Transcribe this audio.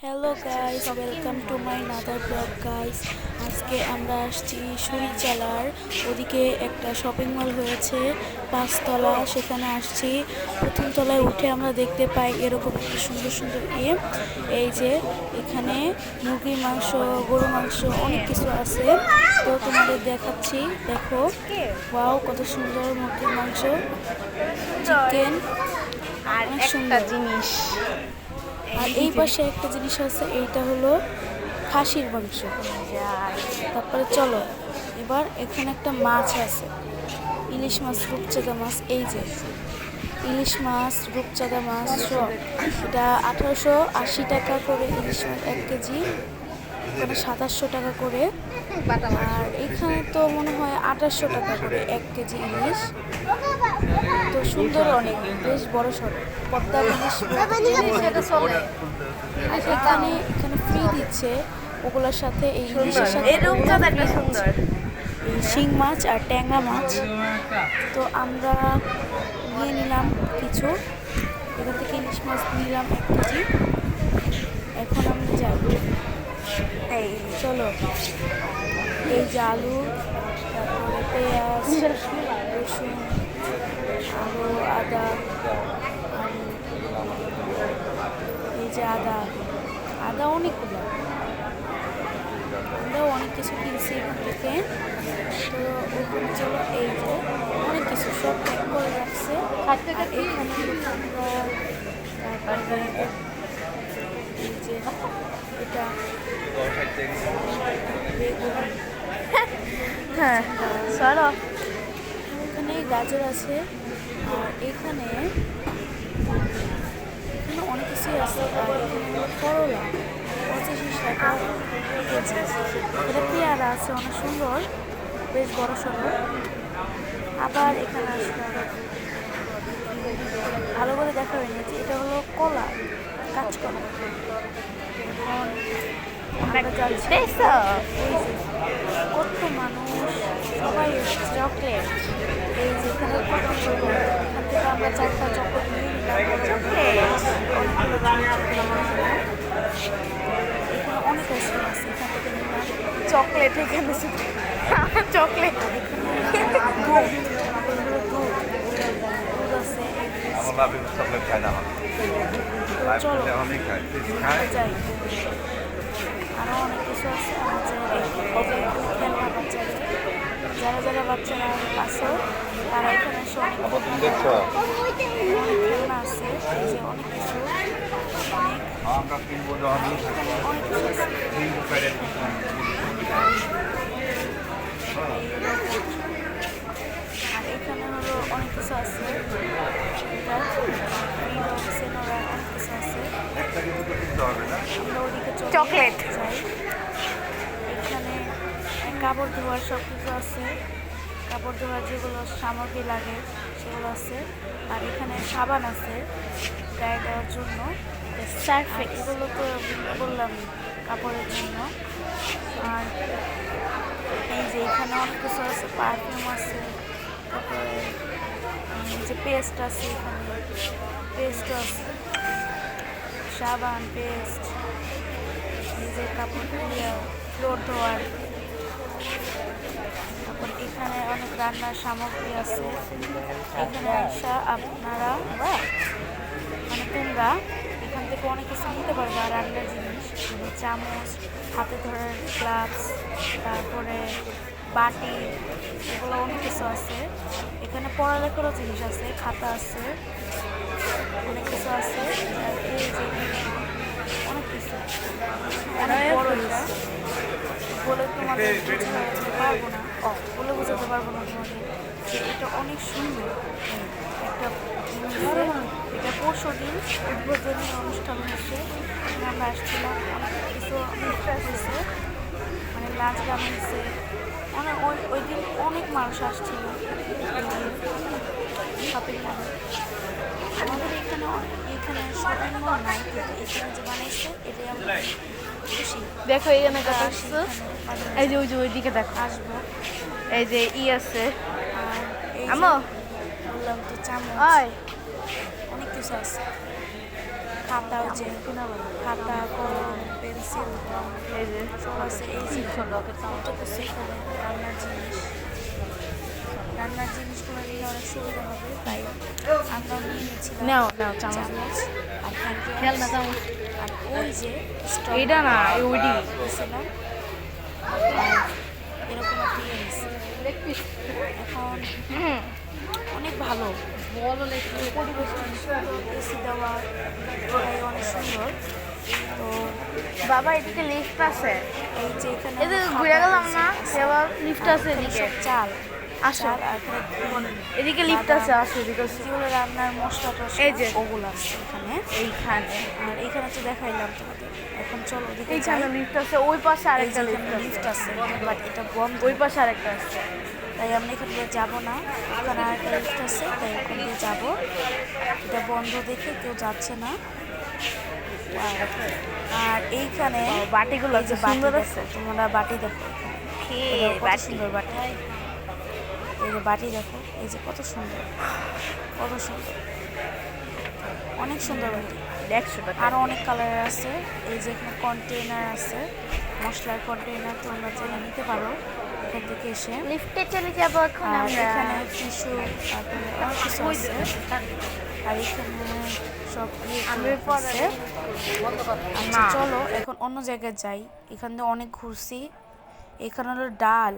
Hello guys, welcome to my another blog guys. আজকে আমরা আসছি সুরিচালার ওদিকে একটা শপিং মল হয়েছে 5 তলা, সেখানে আসছি। প্রথম তলায় উঠে আমরা দেখতে পাই এরকম একটা সুন্দর সুন্দর এই যে এখানে মুরগির মাংস, গরু মাংস অনেক কিছু আছে। তো তোমাদের দেখাচ্ছি, দেখো ওয়াও কত সুন্দর মুরগির মাংস, চিকেন আর অনেক একটা সুন্দর জিনিস। আর এই পাশে একটা জিনিস আছে, এইটা হলো খাসির মাংস। তারপরে চলো এবার এখানে একটা মাছ আছে, ইলিশ মাছ, রূপচাঁদা মাছ। এই যে ইলিশ মাছ, রূপচাঁদা মাছ সব, এটা 1880 টাকা করে ইলিশ মাছ 1 কেজি, মানে 2700 টাকা করে। আর এখানে তো মনে হয় 2800 টাকা করে 1 কেজি ইলিশ। তো সুন্দর, অনেক বেশ বড় সড়ো পদ্মার ইলিশ। আর এখানে ফ্রি দিচ্ছে ওগুলোর সাথে, এই ইলিশের সাথে সুন্দর এই শিং মাছ আর ট্যাংরা মাছ। তো আমরা নিয়ে নিলাম কিছু, এখান থেকে ইলিশ মাছ নিলাম 1 কেজি। এখন আমরা যাই, এই চলো। এই যে আলু, তারপরে পেঁয়াজ, রসুন, আরও আদা, এই যে আদা অনেকগুলো, আমরাও অনেক কিছু কিনছি এখান থেকে। তো ওখানে চলো, এই যে অনেক কিছু সব প্যাক করে রাখছে। আর এখানে তারপরে এই যে এটা বেগুন, হ্যাঁ চলো। এখানে গাজর আছে। আর এখানে অনেক কিছুই আছে। আর এখানে করলা 25 টাকা কেজি। এটা পেয়ারা আছে অনেক সুন্দর, বেশ বড় সড়ো। আবার এখানে আসলে ভালো করে দেখা হয়নি যে এটা হলো কলা, কাঁচকলা। এখন আমরা যাচ্ছি, এই যে কত মানুষ, সবাই এসেছে। চকলেট, এই যে এখানে কত সুন্দর, এখান থেকে আমরা 4টা চকলেট নিয়ে নিলাম। অনেকগুলো এখানে অনেক আইসক্রিম আছে, এখান থেকে নিলাম চকলেট এখানে চকলেট। দুধ, দুধ আছে। আমার ভাবি চকলেট খায় না। তো চলো অনেক খায় যাই, আরও অনেক কিছু আছে। খেলনা বাচ্চাদের, যারা বাচ্চারা আছে তারা এখানে সব তুমি দেখছো খেলনা আছে। এই যে অনেক কিছু, অনেক আমরা কিনবো যখন অনেক কিছু আছে। আর এখানে হলো অনেক কিছু আছে, সেনোরা অনেক কিছু আছে। একটা কিন্তু তো কিনতে হবে না। আমরা ওদিকে চকলেট যাই। এখানে কাপড় ধোয়ার সব কিছু আছে, কাপড় ধোয়ার যেগুলো সামগ্রী লাগে সেগুলো আছে। আর এখানে সাবান আছে গায়ে দেওয়ার জন্য, সার্ফ, এগুলো তো বললাম কাপড়ের জন্য। আর এই যে এখানে অনেক কিছু আছে, পারফিউম আছে, তারপরে এই যে পেস্ট আছে, এখানে পেস্টও আছে, সাবান, পেস্ট, এই যে কাপড় ফ্লোর ধোয়ার। তারপর এখানে অনেক রান্নার সামগ্রী আছে। এখানে আসা আপনারা মানে তোমরা এখান থেকে অনেক কিছু নিতে পারবা রান্নার জিনিস, চামচ, হাতে ধরার গ্লাভস, তারপরে বাটি, এগুলো অনেক কিছু আছে। এখানে পড়ালেখারও জিনিস আছে, খাতা আছে, অনেক কিছু আছে। আর এই যে অনেক কিছু, অনেক বড় এটা, বলে তোমাদের বোঝাতে পারবো না, বলে বোঝাতে পারবো না তোমাদের যে এটা অনেক সুন্দর একটা জিনিস। এটা পরশুদিন উদ্বোধনী অনুষ্ঠান হয়েছে, আমরা আসছিলাম, অনেক কিছু হয়েছে, মানে নাচ গান হয়েছে, অনেক ওই দিন অনেক মানুষ আসছিল শপিং মলে। আমাদের এখানে শপিং মল নাই, কিন্তু এখানে যে বানাইছে এটাই আমরা খুশি। দেখো এখানে কত কিছু, এই যে ওই যে ওইদিকে দেখো, আসবো। এই যে আছে। আর এই যে আমো বললাম তো চামচ, অনেক কিছু আছে, খাতা, যে খাতা, কলম, নিচে এই যে সব আছে। এই যে কত কিছু এখানে রান্নার জিনিসগুলো নিয়ে অনেক সুবিধা হবে, তাই আমরাও নিয়ে নিয়েছিলাম নাও নাও চামচ চামচ আর খেয়াল না হ্যান্ড চামচ আর ওই যে এইটা না ওইটি নিয়েছিলাম আর এরকম একটা ইয়ে নিয়েছি। এখন অনেক ভালো পরিবেশ অনেক সুন্দর, এসি দেওয়া, তাই অনেক সুন্দর। তো বাবা এদিকে লিফট আছে এই যে এখানে এই যে খাবার ঘুরে গেলাম আছে, না এবার লিফট আর আছে এখানে এদিকে সব চাল আসো। চাল আর এখানে ডিম, এদিকে লিফট আছে আসো এদিকে আসো। যেগুলো রান্নার মশলা টসলা এই যে। ওগুলো আছে এখানে। এইখানে আর এখানে তো দেখাইলাম তোমাদের, এখন চলো ওদিকে এইখানে যাই। লিফট আছে ওই পাশে এই আরেকটা যে লিফট এখানে আছে লিফট আছে, বাট এটা বন্ধ, ওই পাশে আরেকটা আছে তাই আমরা এখান দিয়ে যাবো না। ওখানে আরেকটা লিফট আছে, তাই ওখান দিয়ে যাবো। এটা বন্ধ দেখে কেউ যাচ্ছে না। আর এইখানে বাটিগুলো এই যে আছে, বাটি সুন্দর দেখো, আছে। তোমরা বাটি দেখো, এটা কত সুন্দর বাটি। এই যে বাটি দেখো, এই যে কত সুন্দর, কত সুন্দর, অনেক সুন্দর বাটি। 100 টাকা আরও অনেক কালারের আছে। এই যে এখানে কন্টেইনার আছে, মশলার কন্টেইনার, তোমরা চাইলে নিতে পারো এখান থেকে এসে। লিফটে চলে যাব এখন আর আমরা এখানে টিস্যু, তারপরে অনেক কিছু আছে। আর এখানে সব আমি পরে আছে। আচ্ছা না। চলো এখন অন্য জায়গায় যাই। এখান দিয়ে অনেক ঘুরছি। এখানে হলো ডাল,